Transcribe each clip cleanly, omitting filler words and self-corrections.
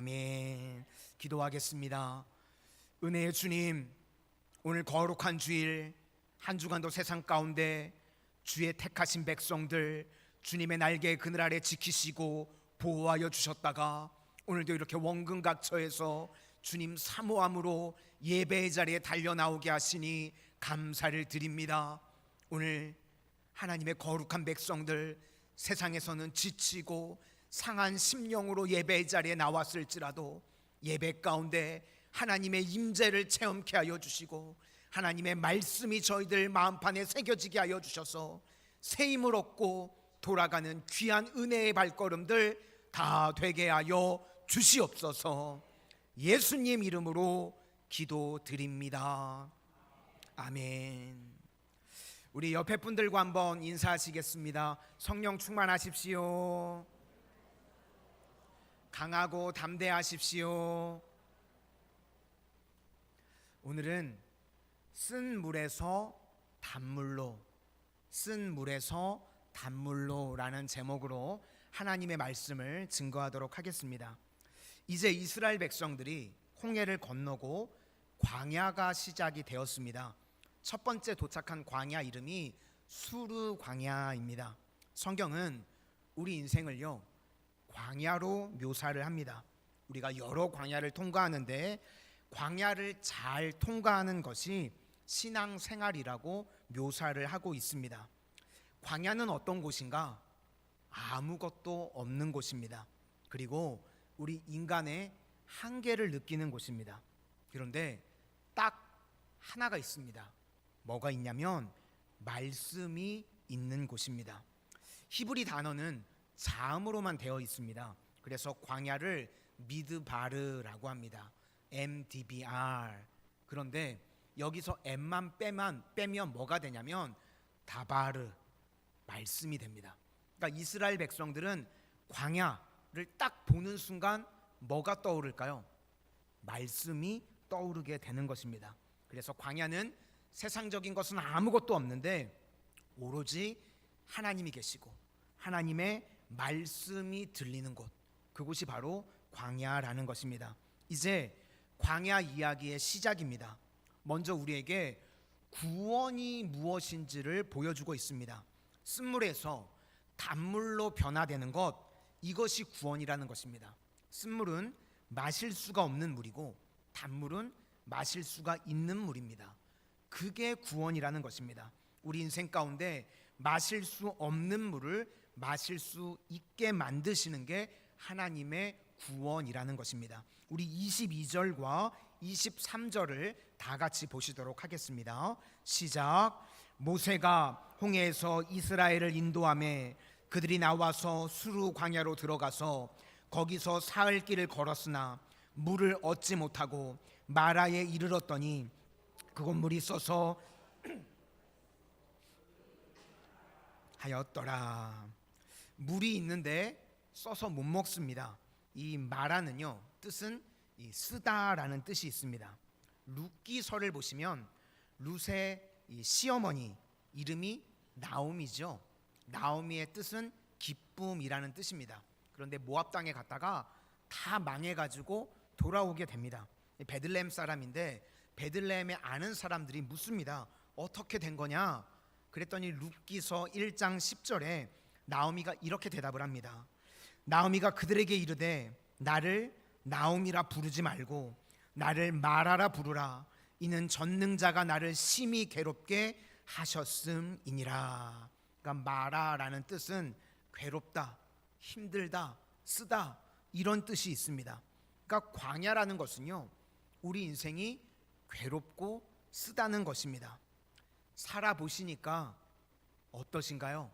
아멘. 기도하겠습니다. 은혜의 주님, 오늘 거룩한 주일 한 주간도 세상 가운데 주의 택하신 백성들 주님의 날개 그늘 아래 지키시고 보호하여 주셨다가 오늘도 이렇게 원근각처에서 주님 사모함으로 예배의 자리에 달려나오게 하시니 감사를 드립니다. 오늘 하나님의 거룩한 백성들 세상에서는 지치고 상한 심령으로 예배의 자리에 나왔을지라도 예배 가운데 하나님의 임재를 체험케 하여 주시고 하나님의 말씀이 저희들 마음판에 새겨지게 하여 주셔서 새 힘을 얻고 돌아가는 귀한 은혜의 발걸음들 다 되게 하여 주시옵소서. 예수님 이름으로 기도드립니다. 아멘. 우리 옆에 분들과 한번 인사하시겠습니다. 성령 충만하십시오. 강하고 담대하십시오. 오늘은 쓴 물에서 단물로라는 제목으로 하나님의 말씀을 증거하도록 하겠습니다. 이제 이스라엘 백성들이 홍해를 건너고 광야가 시작이 되었습니다. 첫 번째 도착한 광야 이름이 수르 광야입니다. 성경은 우리 인생을요 광야로 묘사를 합니다. 우리가 여러 광야를 통과하는데 광야를 잘 통과하는 것이 신앙생활이라고 묘사를 하고 있습니다. 광야는 어떤 곳인가? 아무것도 없는 곳입니다. 그리고 우리 인간의 한계를 느끼는 곳입니다. 그런데 딱 하나가 있습니다. 뭐가 있냐면 말씀이 있는 곳입니다. 히브리 단어는 자음으로만 되어 있습니다. 그래서 광야를 미드바르라고 합니다. MDBR. 그런데 여기서 M만 빼면 뭐가 되냐면 다바르, 말씀이 됩니다. 그러니까 이스라엘 백성들은 광야를 딱 보는 순간 뭐가 떠오를까요? 말씀이 떠오르게 되는 것입니다. 그래서 광야는 세상적인 것은 아무것도 없는데 오로지 하나님이 계시고 하나님의 말씀이 들리는 곳, 그곳이 바로 광야라는 것입니다. 이제 광야 이야기의 시작입니다. 먼저 우리에게 구원이 무엇인지를 보여주고 있습니다. 쓴물에서 단물로 변화되는 것, 이것이 구원이라는 것입니다. 쓴물은 마실 수가 없는 물이고 단물은 마실 수가 있는 물입니다. 그게 구원이라는 것입니다. 우리 인생 가운데 마실 수 없는 물을 마실 수 있게 만드시는 게 하나님의 구원이라는 것입니다. 우리 22절과 23절을 다 같이 보시도록 하겠습니다. 시작. 모세가 홍해에서 이스라엘을 인도하매 그들이 나와서 수르 광야로 들어가서 거기서 사흘 길을 걸었으나 물을 얻지 못하고 마라에 이르렀더니 그곳 물이 써서 하였더라. 물이 있는데 써서 못 먹습니다. 이 마라는요 뜻은 쓰다라는 뜻이 있습니다. 룻기서를 보시면 룻의 시어머니 이름이 나오미죠. 나오미의 뜻은 기쁨이라는 뜻입니다. 그런데 모압 땅에 갔다가 다 망해가지고 돌아오게 됩니다. 베들레헴 사람인데 베들레헴에 아는 사람들이 묻습니다. 어떻게 된 거냐? 그랬더니 룻기서 1장 10절에 나오미가 이렇게 대답을 합니다. 나오미가 그들에게 이르되 나를 나오미라 부르지 말고 나를 마라라 부르라. 이는 전능자가 나를 심히 괴롭게 하셨음이니라. 그러니까 마라라는 뜻은 괴롭다, 힘들다, 쓰다, 이런 뜻이 있습니다. 그러니까 광야라는 것은요 우리 인생이 괴롭고 쓰다는 것입니다. 살아보시니까 어떠신가요?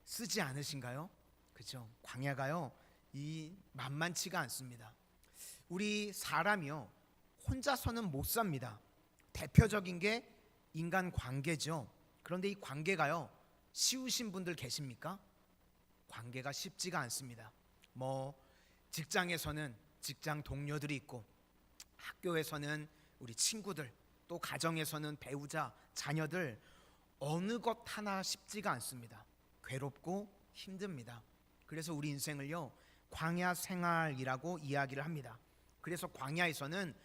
쓰지 않으신가요? 그죠? 광야가요 이 만만치가 않습니다. 우리 사람이요 혼자서는 못 삽니다. 대표적인 게 인간 관계죠. 그런데 이 관계가요 쉬우신 분들 계십니까? 관계가 쉽지가 않습니다. 직장에서는 직장 동료들이 있고 학교에서는 우리 친구들, 또 가정에서는 배우자, 자녀들, 어느 것 하나 쉽지가 않습니다. 괴롭고 힘듭니다. 그래서 우리 인생을요 광야 생활이라고 이야기를 합니다. 그래서 광야에서는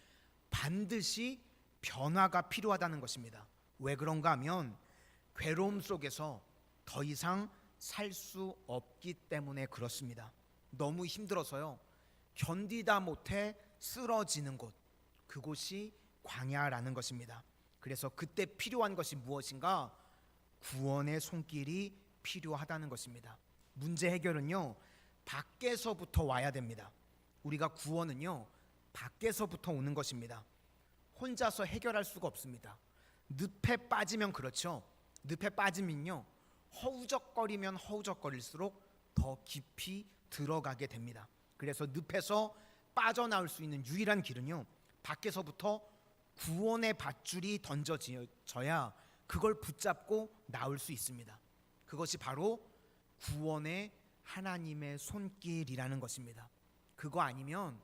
반드시 변화가 필요하다는 것입니다. 왜 그런가 하면 괴로움 속에서 더 이상 살 수 없기 때문에 그렇습니다. 너무 힘들어서요, 견디다 못해 쓰러지는 곳, 그곳이 광야라는 것입니다. 그래서 그때 필요한 것이 무엇인가? 구원의 손길이 필요하다는 것입니다. 문제 해결은요, 밖에서부터 와야 됩니다. 우리가 구원은요, 밖에서부터 오는 것입니다. 혼자서 해결할 수가 없습니다. 늪에 빠지면 그렇죠. 늪에 빠지면요, 허우적거리면 허우적거릴수록 더 깊이 들어가게 됩니다. 그래서 늪에서 빠져나올 수 있는 유일한 길은요, 밖에서부터 구원의 밧줄이 던져져야 그걸 붙잡고 나올 수 있습니다. 그것이 바로 구원의 하나님의 손길이라는 것입니다. 그거 아니면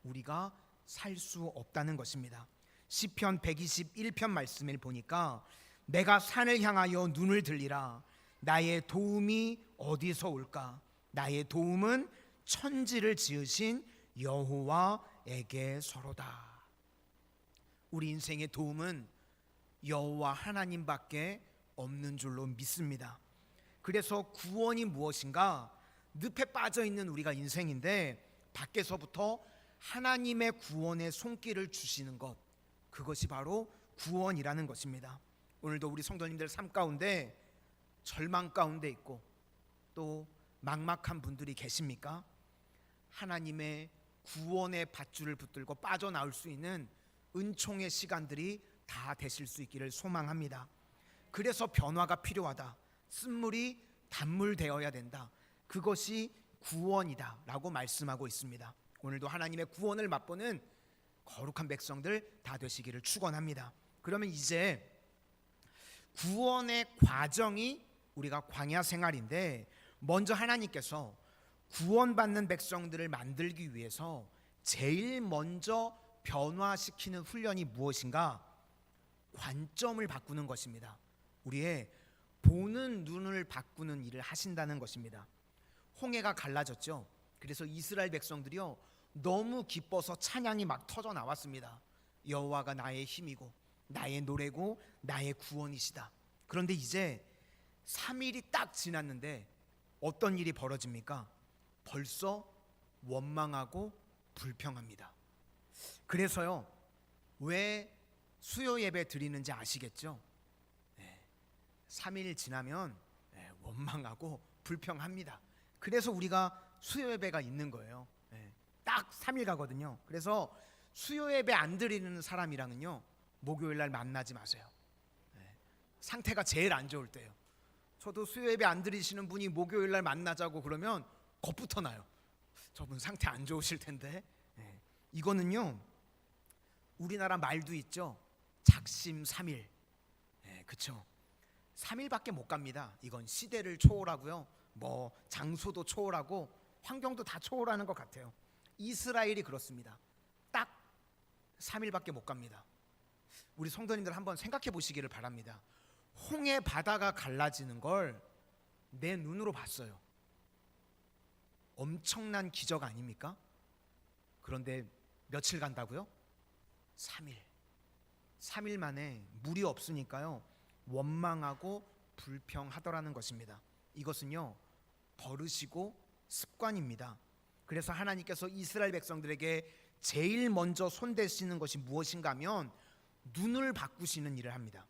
우리가 살 수 없다는 것입니다. 시편 121편 말씀을 보니까 내가 산을 향하여 눈을 들리라. 나의 도움이 어디서 올까? 나의 도움은 천지를 지으신 여호와에게서로다. 우리 인생의 도움은 여호와 하나님밖에 없는 줄로 믿습니다. 그래서 구원이 무엇인가? 늪에 빠져 있는 우리가 인생인데 밖에서부터 하나님의 구원의 손길을 주시는 것, 그것이 바로 구원이라는 것입니다. 오늘도 우리 성도님들 삶 가운데 절망 가운데 있고 또 막막한 분들이 계십니까? 하나님의 구원의 밧줄을 붙들고 빠져나올 수 있는 은총의 시간들이 다 되실 수 있기를 소망합니다. 그래서 변화가 필요하다. 쓴물이 단물 되어야 된다. 그것이 구원이다 라고 말씀하고 있습니다. 오늘도 하나님의 구원을 맛보는 거룩한 백성들 다 되시기를 축원합니다. 그러면 이제 구원의 과정이 우리가 광야 생활인데, 먼저 하나님께서 구원받는 백성들을 만들기 위해서 제일 먼저 변화시키는 훈련이 무엇인가? 관점을 바꾸는 것입니다. 우리의 보는 눈을 바꾸는 일을 하신다는 것입니다. 홍해가 갈라졌죠. 그래서 이스라엘 백성들이요, 너무 기뻐서 찬양이 막 터져 나왔습니다. 여호와가 나의 힘이고 나의 노래고 나의 구원이시다. 그런데 이제 3일이 딱 지났는데 어떤 일이 벌어집니까? 벌써 원망하고 불평합니다. 그래서요, 왜 수요 예배 드리는지 아시겠죠? 3일 지나면 원망하고 불평합니다. 그래서 우리가 수요 예배가 있는 거예요. 딱 3일 가거든요. 그래서 수요 예배 안 드리는 사람이랑은요, 목요일 날 만나지 마세요. 상태가 제일 안 좋을 때예요. 저도 수요 예배 안 드리시는 분이 목요일 날 만나자고 그러면 겁부터 나요. 저분 상태 안 좋으실 텐데. 이거는요, 우리나라 말도 있죠. 작심삼일. 그렇죠. 3일밖에 못 갑니다. 이건 시대를 초월하고요, 뭐 장소도 초월하고 환경도 다 초월하는 것 같아요. 이스라엘이 그렇습니다. 딱 3일밖에 못 갑니다. 우리 성도님들 한번 생각해 보시기를 바랍니다. 홍해 바다가 갈라지는 걸 내 눈으로 봤어요. 엄청난 기적 아닙니까? 그런데 며칠 간다고요? 3일 만에 물이 없으니까요, 원망하고 불평하더라는 것입니다. 이것은요, 버릇이고 습관입니다. 그래서 하나님께서 이스라엘 백성들에게 제일 먼저 손대시는 것이 무엇인가 하면 눈을 바꾸시는 일을 합니다.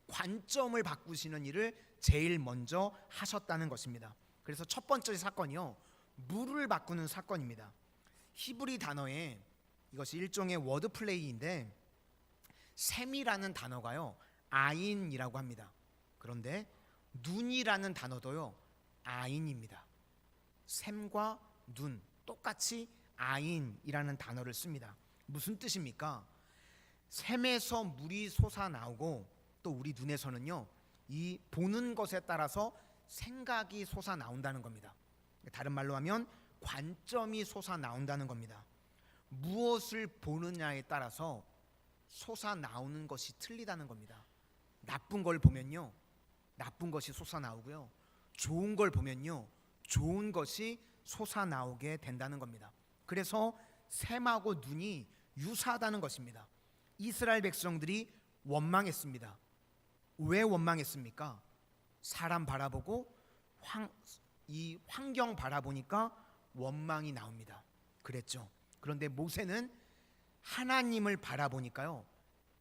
관점을 바꾸시는 일을 제일 먼저 하셨다는 것입니다. 그래서 첫 번째 사건이요, 물을 바꾸는 사건입니다. 히브리 단어에 이것이 일종의 워드 플레이인데, 샘이라는 단어가요, 아인이라고 합니다. 그런데 눈이라는 단어도요, 아인입니다. 샘과 눈 똑같이 아인이라는 단어를 씁니다. 무슨 뜻입니까? 샘에서 물이 솟아나오고 또 우리 눈에서는요, 이 보는 것에 따라서 생각이 솟아나온다는 겁니다. 다른 말로 하면 관점이 솟아나온다는 겁니다. 무엇을 보느냐에 따라서 솟아나오는 것이 틀리다는 겁니다. 나쁜 걸 보면요, 나쁜 것이 솟아나오고요, 좋은 걸 보면요, 좋은 것이 솟아나오게 된다는 겁니다. 그래서 샘하고 눈이 유사하다는 것입니다. 이스라엘 백성들이 원망했습니다. 왜 원망했습니까? 사람 바라보고 이 환경 바라보니까 원망이 나옵니다. 그랬죠. 그런데 모세는 하나님을 바라보니까요,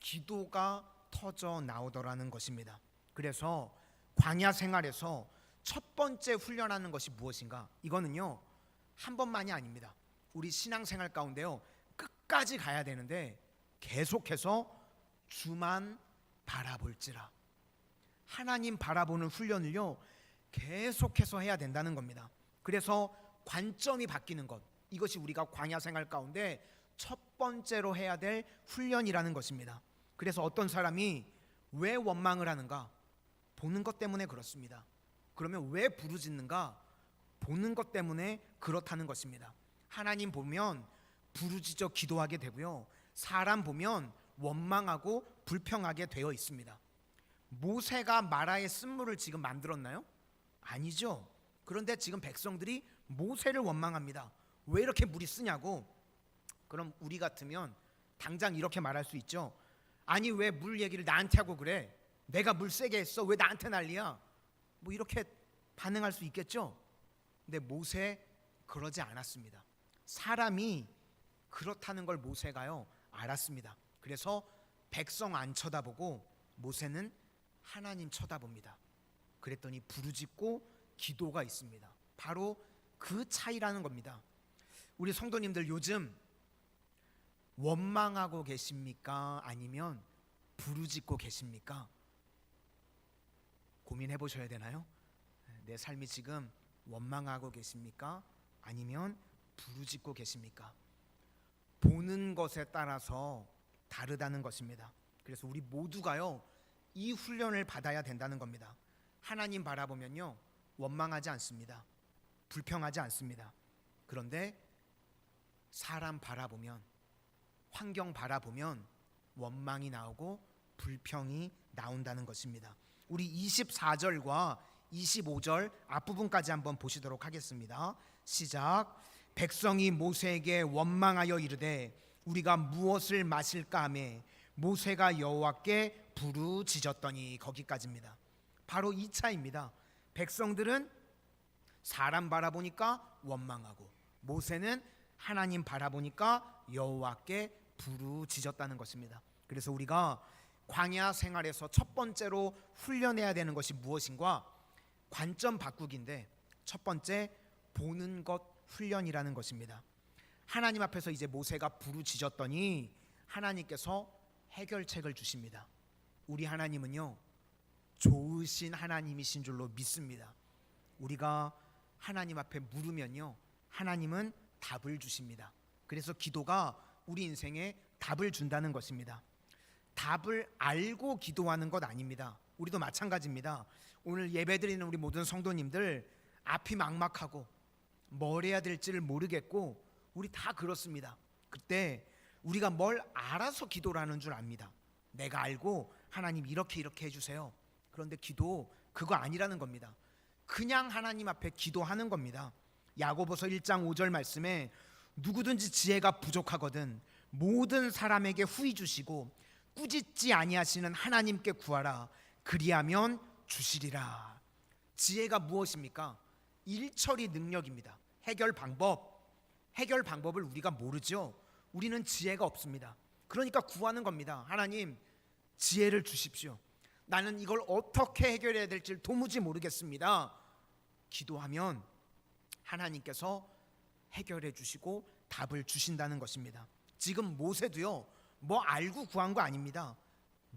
기도가 터져 나오더라는 것입니다. 그래서 광야 생활에서 첫 번째 훈련하는 것이 무엇인가? 이거는요, 한 번만이 아닙니다. 우리 신앙생활 가운데요, 끝까지 가야 되는데 계속해서 주만 바라볼지라. 하나님 바라보는 훈련을요, 계속해서 해야 된다는 겁니다. 그래서 관점이 바뀌는 것, 이것이 우리가 광야 생활 가운데 첫 번째로 해야 될 훈련이라는 것입니다. 그래서 어떤 사람이 왜 원망을 하는가? 보는 것 때문에 그렇습니다. 그러면 왜 부르짖는가? 보는 것 때문에 그렇다는 것입니다. 하나님 보면 부르짖어 기도하게 되고요, 사람 보면 원망하고 불평하게 되어 있습니다. 모세가 마라의 쓴물을 지금 만들었나요? 아니죠. 그런데 지금 백성들이 모세를 원망합니다. 왜 이렇게 물이 쓰냐고. 그럼 우리 같으면 당장 이렇게 말할 수 있죠. 아니, 왜 물 얘기를 나한테 하고 그래? 내가 물 세게 했어. 왜 나한테 난리야? 뭐 이렇게 반응할 수 있겠죠. 근데 모세 그러지 않았습니다. 사람이 그렇다는 걸 모세가요 알았습니다. 그래서 백성 안 쳐다보고 모세는 하나님 쳐다봅니다. 그랬더니 부르짖고 기도가 있습니다. 바로 그 차이라는 겁니다. 우리 성도님들 요즘 원망하고 계십니까? 아니면 부르짖고 계십니까? 고민해 보셔야 되나요? 내 삶이 지금 원망하고 계십니까? 아니면 부르짖고 계십니까? 보는 것에 따라서 다르다는 것입니다. 그래서 우리 모두가요, 이 훈련을 받아야 된다는 겁니다. 하나님 바라보면요, 원망하지 않습니다. 불평하지 않습니다. 그런데 사람 바라보면, 환경 바라보면 원망이 나오고 불평이 나온다는 것입니다. 우리 24절과 25절 앞부분까지 한번 보시도록 하겠습니다. 시작. 백성이 모세에게 원망하여 이르되 우리가 무엇을 마실까 하매 모세가 여호와께 부르짖었더니, 거기까지입니다. 바로 이 차이입니다. 백성들은 사람 바라보니까 원망하고, 모세는 하나님 바라보니까 여호와께 부르짖었다는 것입니다. 그래서 우리가 광야 생활에서 첫 번째로 훈련해야 되는 것이 무엇인가? 관점 바꾸기인데, 첫 번째 보는 것 훈련이라는 것입니다. 하나님 앞에서 이제 모세가 부르짖었더니 하나님께서 해결책을 주십니다. 우리 하나님은요, 좋으신 하나님이신 줄로 믿습니다. 우리가 하나님 앞에 물으면요, 하나님은 답을 주십니다. 그래서 기도가 우리 인생에 답을 준다는 것입니다. 답을 알고 기도하는 것 아닙니다. 우리도 마찬가지입니다. 오늘 예배드리는 우리 모든 성도님들, 앞이 막막하고 뭘 해야 될지를 모르겠고, 우리 다 그렇습니다. 그때 우리가 뭘 알아서 기도를 하는 줄 압니다. 내가 알고 하나님 이렇게 해주세요. 그런데 기도 그거 아니라는 겁니다. 그냥 하나님 앞에 기도하는 겁니다. 야고보서 1장 5절 말씀에 누구든지 지혜가 부족하거든 모든 사람에게 후히 주시고 꾸짖지 아니하시는 하나님께 구하라. 그리하면 주시리라. 지혜가 무엇입니까? 일처리 능력입니다. 해결 방법을 우리가 모르죠. 우리는 지혜가 없습니다. 그러니까 구하는 겁니다. 하나님, 지혜를 주십시오. 나는 이걸 어떻게 해결해야 될지 도무지 모르겠습니다. 기도하면 하나님께서 해결해 주시고 답을 주신다는 것입니다. 지금 모세도요, 뭐 알고 구한 거 아닙니다.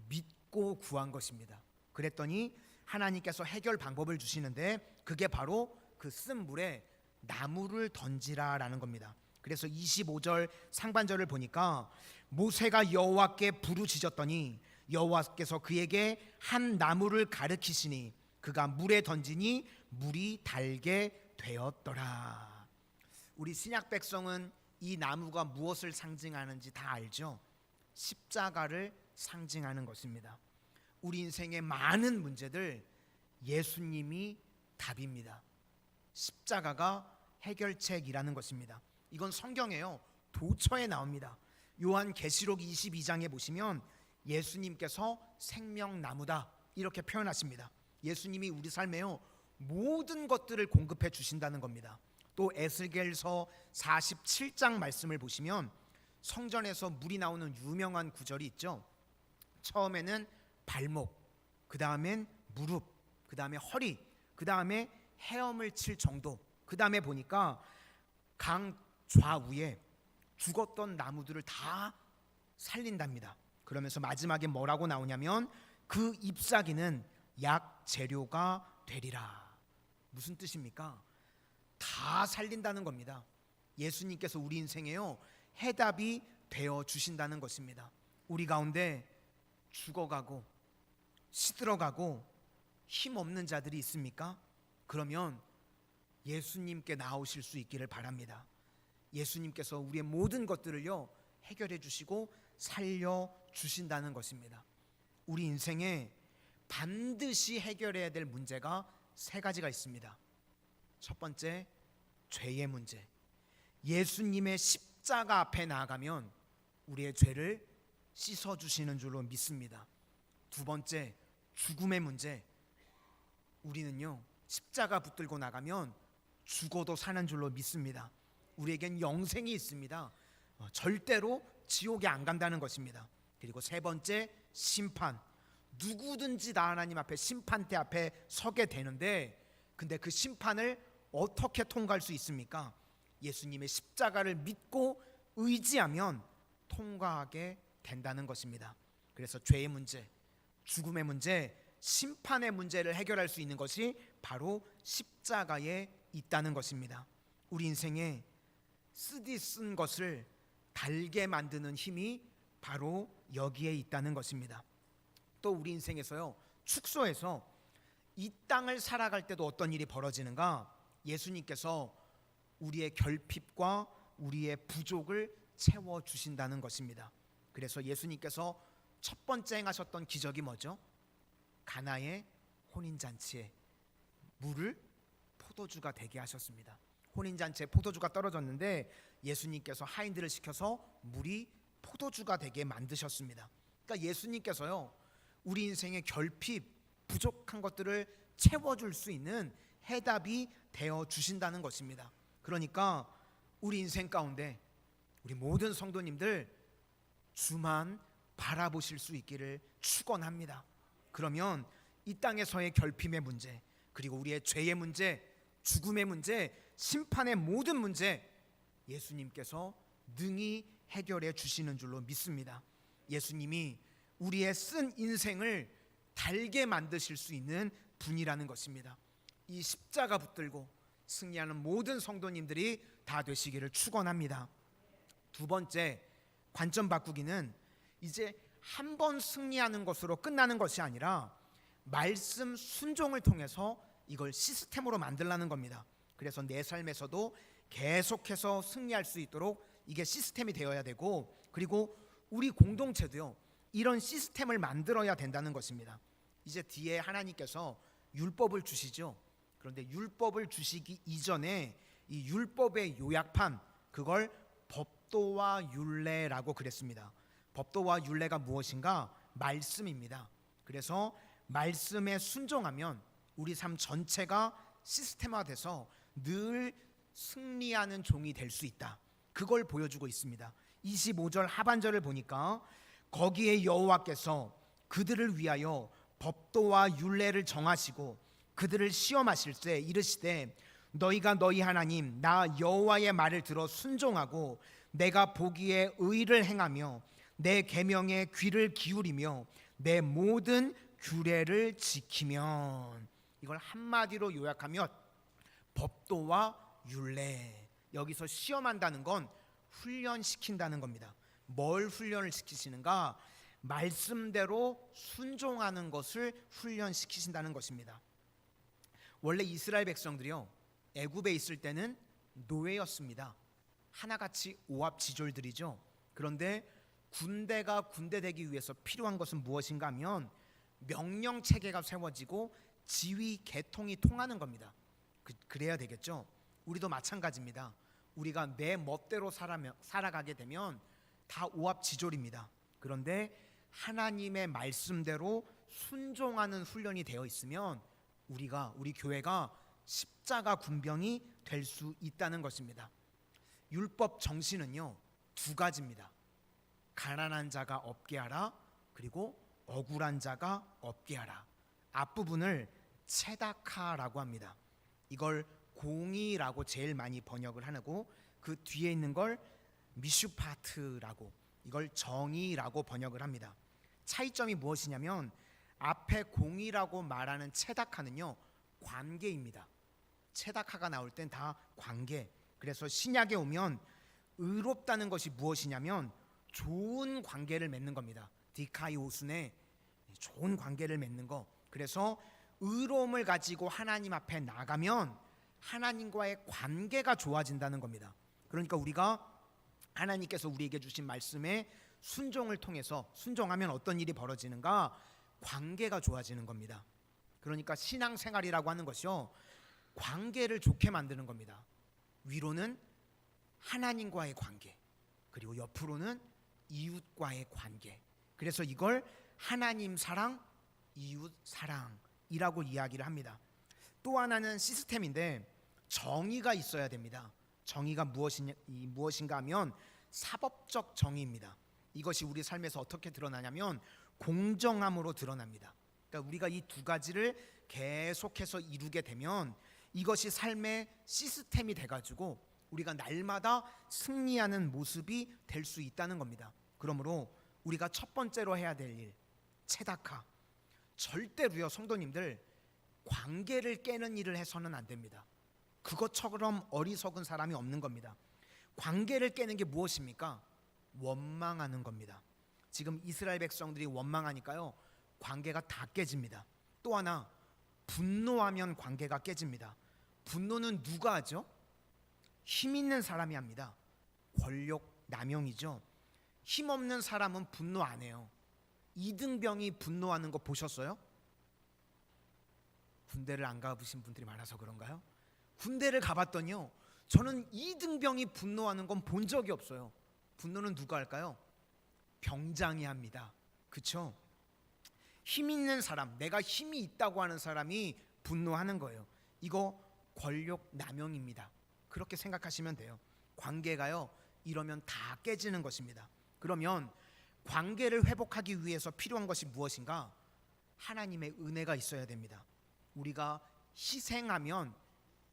믿고 구한 것입니다. 그랬더니 하나님께서 해결 방법을 주시는데, 그게 바로 그 쓴 물에 나무를 던지라라는 겁니다. 그래서 25절 상반절을 보니까 모세가 여호와께 부르짖었더니 여호와께서 그에게 한 나무를 가르치시니 그가 물에 던지니 물이 달게 되었더라. 우리 신약 백성은 이 나무가 무엇을 상징하는지 다 알죠? 십자가를 상징하는 것입니다. 우리 인생의 많은 문제들 예수님이 답입니다. 십자가가 해결책이라는 것입니다. 이건 성경에요, 도처에 나옵니다. 요한계시록 22장에 보시면 예수님께서 생명나무다 이렇게 표현하십니다. 예수님이 우리 삶에요 모든 것들을 공급해 주신다는 겁니다. 또 에스겔서 47장 말씀을 보시면 성전에서 물이 나오는 유명한 구절이 있죠. 처음에는 발목, 그 다음엔 무릎, 그 다음에 허리, 그 다음에 헤엄을 칠 정도, 그 다음에 보니까 강 좌우에 죽었던 나무들을 다 살린답니다. 그러면서 마지막에 뭐라고 나오냐면 그 잎사귀는 약 재료가 되리라. 무슨 뜻입니까? 다 살린다는 겁니다. 예수님께서 우리 인생에요 해답이 되어 주신다는 것입니다. 우리 가운데 죽어가고 시들어가고 힘없는 자들이 있습니까? 그러면 예수님께 나오실 수 있기를 바랍니다. 예수님께서 우리의 모든 것들을요 해결해 주시고 살려 주신다는 것입니다. 우리 인생에 반드시 해결해야 될 문제가 세 가지가 있습니다. 첫 번째, 죄의 문제. 예수님의 십자가 앞에 나아가면 우리의 죄를 씻어 주시는 줄로 믿습니다. 두 번째, 죽음의 문제. 우리는요 십자가 붙들고 나가면 죽어도 사는 줄로 믿습니다. 우리에겐 영생이 있습니다. 절대로 지옥에 안 간다는 것입니다. 그리고 세 번째, 심판. 누구든지 나 하나님 앞에 심판대 앞에 서게 되는데, 근데 그 심판을 어떻게 통과할 수 있습니까? 예수님의 십자가를 믿고 의지하면 통과하게 된다는 것입니다. 그래서 죄의 문제, 죽음의 문제, 심판의 문제를 해결할 수 있는 것이 바로 십자가에 있다는 것입니다. 우리 인생에 쓴 것을 달게 만드는 힘이 바로 여기에 있다는 것입니다. 또 우리 인생에서요 축소해서 이 땅을 살아갈 때도 어떤 일이 벌어지는가? 예수님께서 우리의 결핍과 우리의 부족을 채워주신다는 것입니다. 그래서 예수님께서 첫 번째 행하셨던 기적이 뭐죠? 가나의 혼인잔치에 물을 포도주가 되게 하셨습니다. 혼인잔치에 포도주가 떨어졌는데 예수님께서 하인들을 시켜서 물이 포도주가 되게 만드셨습니다. 그러니까 예수님께서요 우리 인생의 결핍, 부족한 것들을 채워줄 수 있는 해답이 되어 주신다는 것입니다. 그러니까 우리 인생 가운데 우리 모든 성도님들 주만 바라보실 수 있기를 축원합니다. 그러면 이 땅에서의 결핍의 문제, 그리고 우리의 죄의 문제, 죽음의 문제, 심판의 모든 문제 예수님께서 능히 해결해 주시는 줄로 믿습니다. 예수님이 우리의 쓴 인생을 달게 만드실 수 있는 분이라는 것입니다. 이 십자가 붙들고 승리하는 모든 성도님들이 다 되시기를 축원합니다. 두 번째, 관점 바꾸기는 이제 한 번 승리하는 것으로 끝나는 것이 아니라 말씀 순종을 통해서 이걸 시스템으로 만들라는 겁니다. 그래서 내 삶에서도 계속해서 승리할 수 있도록 이게 시스템이 되어야 되고, 그리고 우리 공동체도요 이런 시스템을 만들어야 된다는 것입니다. 이제 뒤에 하나님께서 율법을 주시죠. 그런데 율법을 주시기 이전에 이 율법의 요약판, 그걸 법도와 율례라고 그랬습니다. 법도와 율례가 무엇인가? 말씀입니다. 그래서 말씀에 순종하면 우리 삶 전체가 시스템화돼서 늘 승리하는 종이 될 수 있다. 그걸 보여주고 있습니다. 25절 하반절을 보니까 거기에 여호와께서 그들을 위하여 법도와 율례를 정하시고 그들을 시험하실 때 이르시되 너희가 너희 하나님 나 여호와의 말을 들어 순종하고 내가 보기에 의를 행하며 내 계명에 귀를 기울이며 내 모든 규례를 지키면, 이걸 한마디로 요약하면 법도와 율례. 여기서 시험한다는 건 훈련시킨다는 겁니다. 뭘 훈련을 시키시는가? 말씀대로 순종하는 것을 훈련시키신다는 것입니다. 원래 이스라엘 백성들이요 애굽에 있을 때는 노예였습니다. 하나같이 오합지졸들이죠. 그런데 군대가 군대되기 위해서 필요한 것은 무엇인가 하면 명령 체계가 세워지고 지휘 계통이 통하는 겁니다. 그래야 되겠죠. 우리도 마찬가지입니다. 우리가 내 멋대로 살아가게 되면 다 오합지졸입니다. 그런데 하나님의 말씀대로 순종하는 훈련이 되어 있으면 우리 교회가 십자가 군병이 될 수 있다는 것입니다. 율법 정신은요, 두 가지입니다. 가난한 자가 없게 하라, 그리고 억울한 자가 없게 하라. 앞부분을 체다카라고 합니다. 이걸 공의라고 제일 많이 번역을 하고, 그 뒤에 있는 걸 미슈파트라고, 이걸 정의라고 번역을 합니다. 차이점이 무엇이냐면 앞에 공의라고 말하는 체다카는요, 관계입니다. 체다카가 나올 땐 다 관계. 그래서 신약에 오면 의롭다는 것이 무엇이냐면 좋은 관계를 맺는 겁니다. 디카이오순에 좋은 관계를 맺는 거. 그래서 의로움을 가지고 하나님 앞에 나가면 하나님과의 관계가 좋아진다는 겁니다. 그러니까 우리가 하나님께서 우리에게 주신 말씀에 순종을 통해서 순종하면 어떤 일이 벌어지는가? 관계가 좋아지는 겁니다. 그러니까 신앙생활이라고 하는 것이요, 관계를 좋게 만드는 겁니다. 위로는 하나님과의 관계, 그리고 옆으로는 이웃과의 관계. 그래서 이걸 하나님 사랑, 이웃 사랑이라고 이야기를 합니다. 또 하나는 시스템인데 정의가 있어야 됩니다. 정의가 무엇인가 하면 사법적 정의입니다. 이것이 우리 삶에서 어떻게 드러나냐면 공정함으로 드러납니다. 그러니까 우리가 이 두 가지를 계속해서 이루게 되면 이것이 삶의 시스템이 돼가지고 우리가 날마다 승리하는 모습이 될 수 있다는 겁니다. 그러므로 우리가 첫 번째로 해야 될 일, 체다카. 절대로요, 성도님들, 관계를 깨는 일을 해서는 안 됩니다. 그것처럼 어리석은 사람이 없는 겁니다. 관계를 깨는 게 무엇입니까? 원망하는 겁니다. 지금 이스라엘 백성들이 원망하니까요, 관계가 다 깨집니다. 또 하나, 분노하면 관계가 깨집니다. 분노는 누가 하죠? 힘 있는 사람이 합니다. 권력 남용이죠. 힘 없는 사람은 분노 안 해요. 이등병이 분노하는 거 보셨어요? 군대를 안 가보신 분들이 많아서 그런가요? 군대를 가봤더니요, 저는 이등병이 분노하는 건 본 적이 없어요. 분노는 누가 할까요? 병장이 합니다. 그렇죠? 힘 있는 사람, 내가 힘이 있다고 하는 사람이 분노하는 거예요. 이거 권력 남용입니다. 그렇게 생각하시면 돼요. 관계가요, 이러면 다 깨지는 것입니다. 그러면 관계를 회복하기 위해서 필요한 것이 무엇인가? 하나님의 은혜가 있어야 됩니다. 우리가 희생하면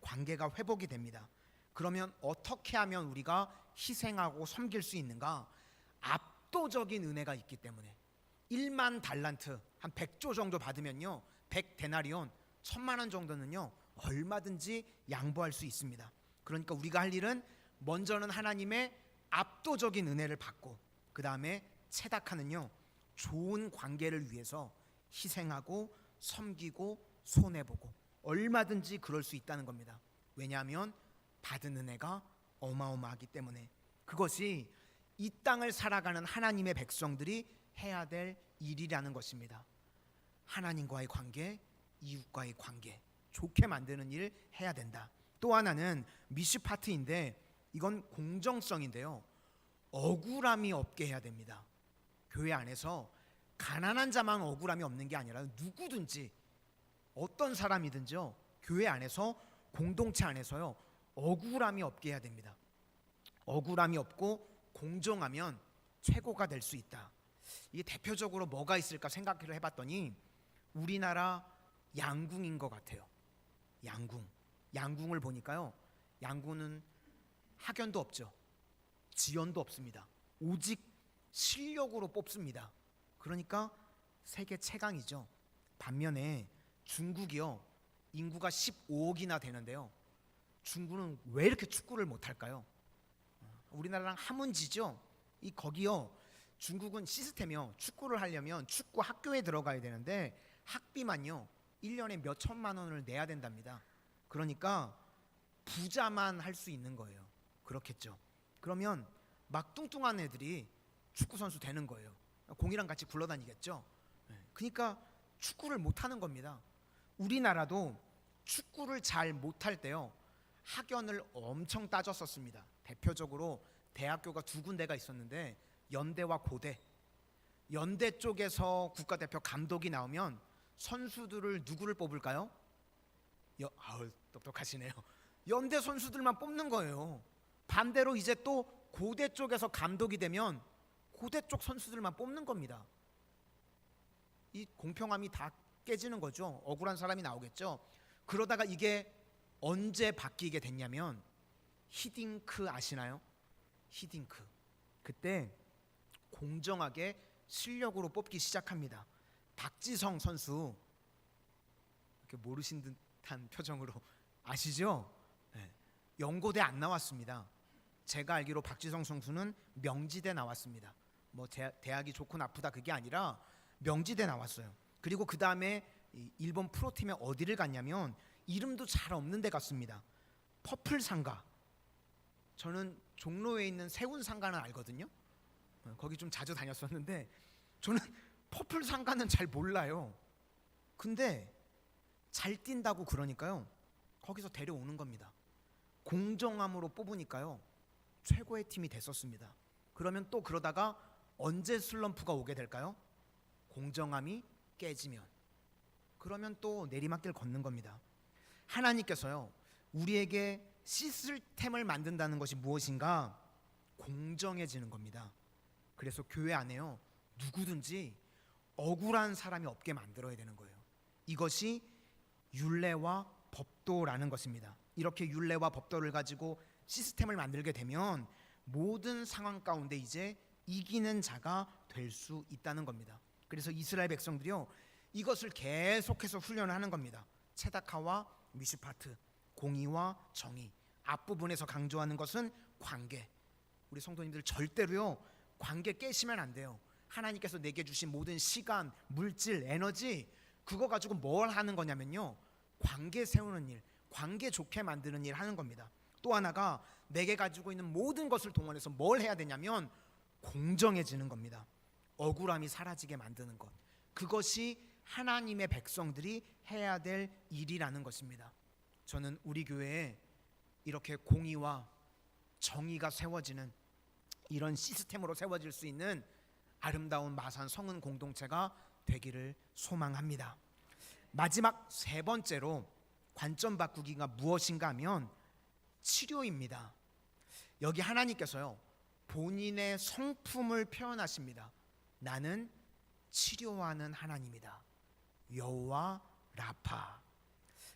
관계가 회복이 됩니다. 그러면 어떻게 하면 우리가 희생하고 섬길 수 있는가? 압도적인 은혜가 있기 때문에 1만 달란트, 한 100조 정도 받으면요, 100데나리온, 1000만 원 정도는요, 얼마든지 양보할 수 있습니다. 그러니까 우리가 할 일은 먼저는 하나님의 압도적인 은혜를 받고, 그 다음에 체다카는요, 좋은 관계를 위해서 희생하고 섬기고 손해보고 얼마든지 그럴 수 있다는 겁니다. 왜냐하면 받은 은혜가 어마어마하기 때문에. 그것이 이 땅을 살아가는 하나님의 백성들이 해야 될 일이라는 것입니다. 하나님과의 관계, 이웃과의 관계 좋게 만드는 일 해야 된다. 또 하나는 미슈파트인데 이건 공정성인데요, 억울함이 없게 해야 됩니다. 교회 안에서 가난한 자만 억울함이 없는 게 아니라 누구든지 어떤 사람이든지요, 교회 안에서 공동체 안에서요, 억울함이 없게 해야 됩니다. 억울함이 없고 공정하면 최고가 될 수 있다. 이게 대표적으로 뭐가 있을까 생각을 해봤더니 우리나라 양궁인 것 같아요. 양궁을 보니까요, 양궁은 학연도 없죠. 지연도 없습니다. 오직 실력으로 뽑습니다. 그러니까 세계 최강이죠. 반면에 중국이요, 인구가 15억이나 되는데요, 중국은 왜 이렇게 축구를 못할까요? 우리나라랑 하문지죠. 거기요, 중국은 시스템이요, 축구를 하려면 축구 학교에 들어가야 되는데 학비만요 1년에 몇 천만 원을 내야 된답니다. 그러니까 부자만 할 수 있는 거예요. 그렇겠죠. 그러면 막 뚱뚱한 애들이 축구 선수 되는 거예요. 공이랑 같이 굴러다니겠죠. 그러니까 축구를 못하는 겁니다. 우리나라도 축구를 잘 못할 때요, 학연을 엄청 따졌었습니다. 대표적으로 대학교가 두 군데가 있었는데 연대와 고대. 연대 쪽에서 국가대표 감독이 나오면 선수들을 누구를 뽑을까요? 아우 똑똑하시네요. 연대 선수들만 뽑는 거예요. 반대로 이제 또 고대 쪽에서 감독이 되면 고대 쪽 선수들만 뽑는 겁니다. 이 공평함이 다 깨지는 거죠. 억울한 사람이 나오겠죠. 그러다가 이게 언제 바뀌게 됐냐면 히딩크 아시나요? 히딩크. 그때 공정하게 실력으로 뽑기 시작합니다. 박지성 선수, 이렇게 모르신 듯한 표정으로 아시죠? 네. 연고대 안 나왔습니다. 제가 알기로 박지성 선수는 명지대 나왔습니다. 뭐 대학이 좋고 나쁘다 그게 아니라 명지대 나왔어요. 그리고 그 다음에 일본 프로팀에 어디를 갔냐면 이름도 잘 없는 데 갔습니다. 퍼플 상가. 저는 종로에 있는 세운 상가는 알거든요. 거기 좀 자주 다녔었는데 저는 퍼플 상가는 잘 몰라요. 근데 잘 뛴다고 그러니까요. 거기서 데려오는 겁니다. 공정함으로 뽑으니까요. 최고의 팀이 됐었습니다. 그러면 또 그러다가 언제 슬럼프가 오게 될까요? 공정함이 깨지면. 그러면 또 내리막길 걷는 겁니다. 하나님께서요. 우리에게 시스템을 만든다는 것이 무엇인가? 공정해지는 겁니다. 그래서 교회 안에요. 누구든지 억울한 사람이 없게 만들어야 되는 거예요. 이것이 율례와 법도라는 것입니다. 이렇게 율례와 법도를 가지고 시스템을 만들게 되면 모든 상황 가운데 이제 이기는 자가 될 수 있다는 겁니다. 그래서 이스라엘 백성들이요. 이것을 계속해서 훈련을 하는 겁니다. 체다카와 미슈파트, 공의와 정의. 앞부분에서 강조하는 것은 관계. 우리 성도님들 절대로요. 관계 깨시면 안 돼요. 하나님께서 내게 주신 모든 시간, 물질, 에너지 그거 가지고 뭘 하는 거냐면요. 관계 세우는 일, 관계 좋게 만드는 일 하는 겁니다. 또 하나가 내게 가지고 있는 모든 것을 동원해서 뭘 해야 되냐면 공정해지는 겁니다. 억울함이 사라지게 만드는 것. 그것이 하나님의 백성들이 해야 될 일이라는 것입니다. 저는 우리 교회에 이렇게 공의와 정의가 세워지는 이런 시스템으로 세워질 수 있는 아름다운 마산 성은 공동체가 되기를 소망합니다. 마지막 세 번째로 관점 바꾸기가 무엇인가 하면 치료입니다. 여기 하나님께서요. 본인의 성품을 표현하십니다. 나는 치료하는 하나님이다. 여호와 라파.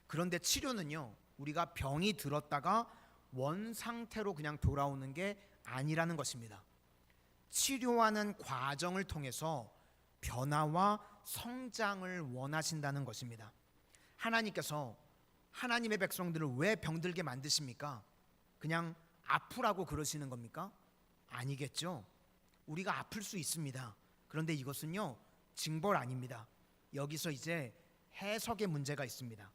그런데 치료는요. 우리가 병이 들었다가 원 상태로 그냥 돌아오는 게 아니라는 것입니다. 치료하는 과정을 통해서 변화와 성장을 원하신다는 것입니다. 하나님께서 하나님의 백성들을 왜 병들게 만드십니까? 그냥 아프라고 그러시는 겁니까? 아니겠죠. 우리가 아플 수 있습니다. 그런데 이것은요 징벌 아닙니다. 여기서 이제 해석의 문제가 있습니다.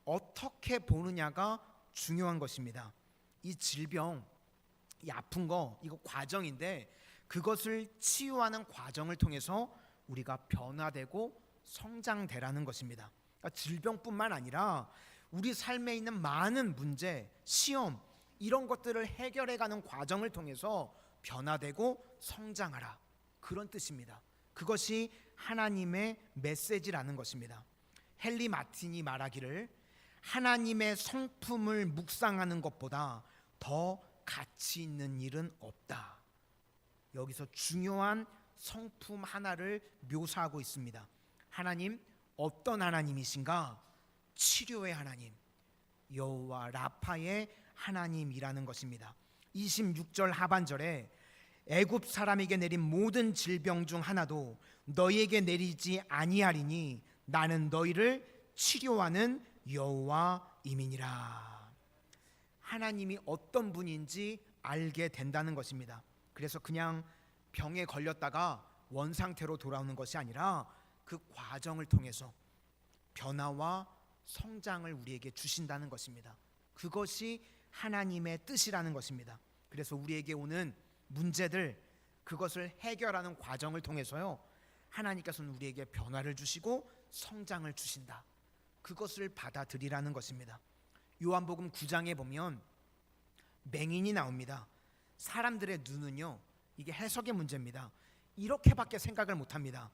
어떻게 보느냐가 중요한 것입니다. 이 질병, 이 아픈 거 이거 과정인데 그것을 치유하는 과정을 통해서 우리가 변화되고 성장되라는 것입니다. 그러니까 질병뿐만 아니라 우리 삶에 있는 많은 문제, 시험 이런 것들을 해결해가는 과정을 통해서 변화되고 성장하라. 그런 뜻입니다. 그것이 하나님의 메시지라는 것입니다. 헨리 마틴이 말하기를 하나님의 성품을 묵상하는 것보다 더 가치 있는 일은 없다. 여기서 중요한 성품 하나를 묘사하고 있습니다. 하나님 어떤 하나님이신가? 치료의 하나님, 여호와 라파의 하나님이라는 것입니다. 26절 하반절에 애굽 사람에게 내린 모든 질병 중 하나도 너희에게 내리지 아니하리니 나는 너희를 치료하는 여호와임이니라. 하나님이 어떤 분인지 알게 된다는 것입니다. 그래서 그냥 병에 걸렸다가 원상태로 돌아오는 것이 아니라 그 과정을 통해서 변화와 성장을 우리에게 주신다는 것입니다. 그것이 하나님의 뜻이라는 것입니다. 그래서 우리에게 오는 문제들 그것을 해결하는 과정을 통해서요 하나님께서는 우리에게 변화를 주시고 성장을 주신다. 그것을 받아들이라는 것입니다. 요한복음 9장에 보면 맹인이 나옵니다. 사람들의 눈은요, 이게 해석의 문제입니다. 이렇게밖에 생각을 못합니다.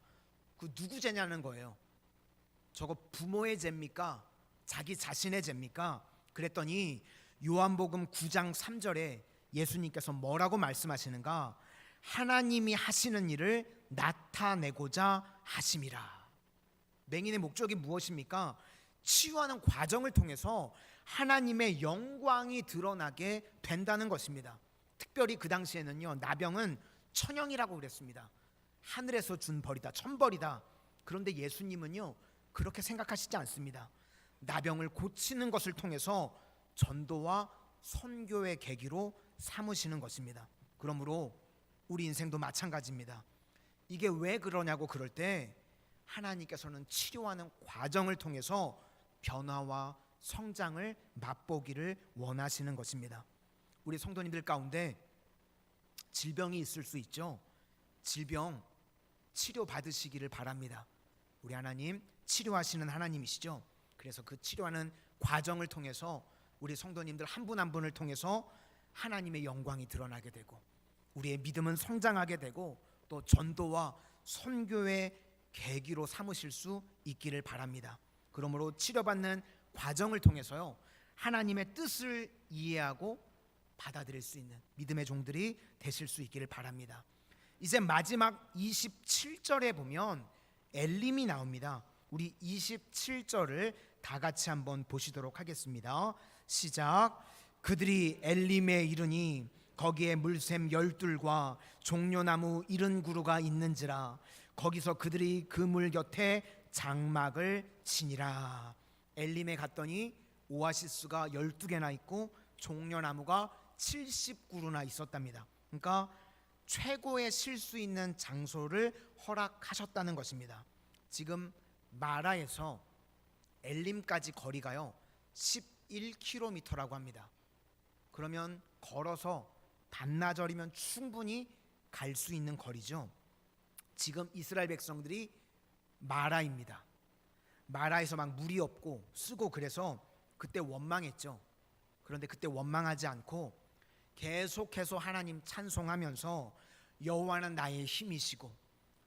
그 누구 죄냐는 거예요. 저거 부모의 죄입니까? 자기 자신의 죄입니까? 그랬더니 요한복음 9장 3절에 예수님께서 뭐라고 말씀하시는가? 하나님이 하시는 일을 나타내고자 하심이라. 맹인의 목적이 무엇입니까? 치유하는 과정을 통해서 하나님의 영광이 드러나게 된다는 것입니다. 특별히 그 당시에는요, 나병은 천형이라고 그랬습니다. 하늘에서 준 벌이다, 천벌이다. 그런데 예수님은요, 그렇게 생각하시지 않습니다. 나병을 고치는 것을 통해서 전도와 선교의 계기로 삼으시는 것입니다. 그러므로 우리 인생도 마찬가지입니다. 이게 왜 그러냐고 그럴 때 하나님께서는 치료하는 과정을 통해서 변화와 성장을 맛보기를 원하시는 것입니다. 우리 성도님들 가운데 질병이 있을 수 있죠. 질병 치료 받으시기를 바랍니다. 우리 하나님 치료하시는 하나님이시죠. 그래서 그 치료하는 과정을 통해서 우리 성도님들 한 분 한 분을 통해서 하나님의 영광이 드러나게 되고 우리의 믿음은 성장하게 되고 또 전도와 선교의 계기로 삼으실 수 있기를 바랍니다. 그러므로 치료받는 과정을 통해서요, 하나님의 뜻을 이해하고 받아들일 수 있는 믿음의 종들이 되실 수 있기를 바랍니다. 이제 마지막 27절에 보면 엘림이 나옵니다. 우리 27절을 다 같이 한번 보시도록 하겠습니다. 시작. 그들이 엘림에 이르니 거기에 물샘 12과 종려나무 70그루가 있는지라. 거기서 그들이 그 물 곁에 장막을 치니라. 엘림에 갔더니 오아시스가 12개나 있고 종려나무가 70그루나 있었답니다. 그러니까 최고의 쉴 수 있는 장소를 허락하셨다는 것입니다. 지금 마라에서 엘림까지 거리가요 11km라고 합니다. 그러면 걸어서 반나절이면 충분히 갈 수 있는 거리죠. 지금 이스라엘 백성들이 마라입니다. 마라에서 막 물이 없고 쓰고 그래서 그때 원망했죠. 그런데 그때 원망하지 않고 계속해서 하나님 찬송하면서 여호와는 나의 힘이시고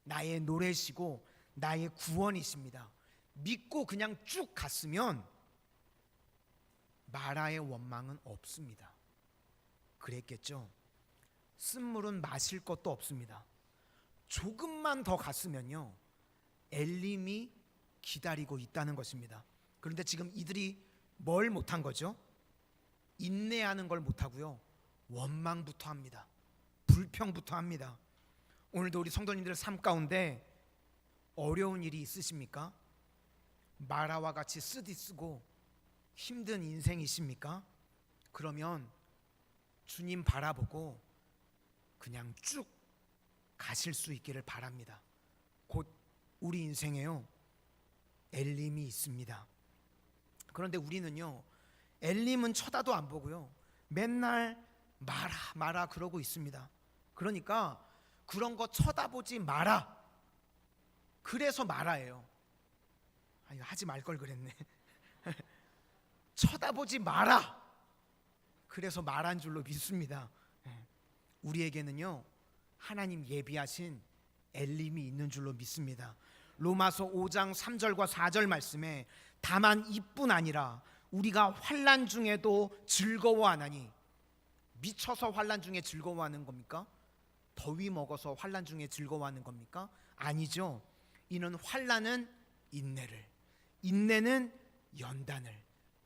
나의 노래시고 나의 구원이십니다. 믿고 그냥 쭉 갔으면 마라의 원망은 없습니다. 그랬겠죠. 쓴물은 마실 것도 없습니다. 조금만 더 갔으면요 엘림이 기다리고 있다는 것입니다. 그런데 지금 이들이 뭘 못한 거죠? 인내하는 걸 못하고요 원망부터 합니다. 불평부터 합니다. 오늘도 우리 성도님들의 삶 가운데 어려운 일이 있으십니까? 마라와 같이 쓰디쓰고 힘든 인생이십니까? 그러면 주님 바라보고 그냥 쭉 가실 수 있기를 바랍니다. 곧 우리 인생에요 엘림이 있습니다. 그런데 우리는요 엘림은 쳐다도 안 보고요 맨날 마라 마라 그러고 있습니다. 그러니까 그런 거 쳐다보지 마라. 그래서 마라예요. 이거 하지 말 걸 그랬네. 쳐다보지 마라. 그래서 말한 줄로 믿습니다. 우리에게는요 하나님 예비하신 엘림이 있는 줄로 믿습니다. 로마서 5장 3절과 4절 말씀에 다만 이뿐 아니라 우리가 환난 중에도 즐거워하나니. 미쳐서 환난 중에 즐거워하는 겁니까? 더위 먹어서 환난 중에 즐거워하는 겁니까? 아니죠. 이는 환난은 인내를, 인내는 연단을,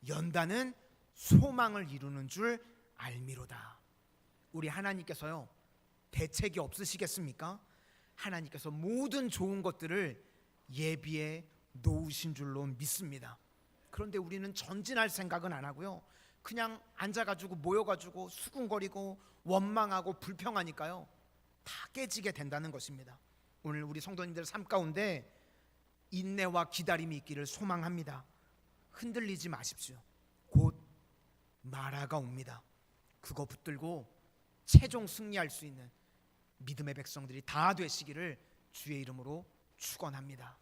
연단은 소망을 이루는 줄 알미로다. 우리 하나님께서요 대책이 없으시겠습니까? 하나님께서 모든 좋은 것들을 예비해 놓으신 줄로 믿습니다. 그런데 우리는 전진할 생각은 안 하고요 그냥 앉아가지고 모여가지고 수군거리고 원망하고 불평하니까요 다 깨지게 된다는 것입니다. 오늘 우리 성도님들 삶 가운데 인내와 기다림이 있기를 소망합니다. 흔들리지 마십시오. 곧 마라가 옵니다. 그거 붙들고 최종 승리할 수 있는 믿음의 백성들이 다 되시기를 주의 이름으로 축원합니다.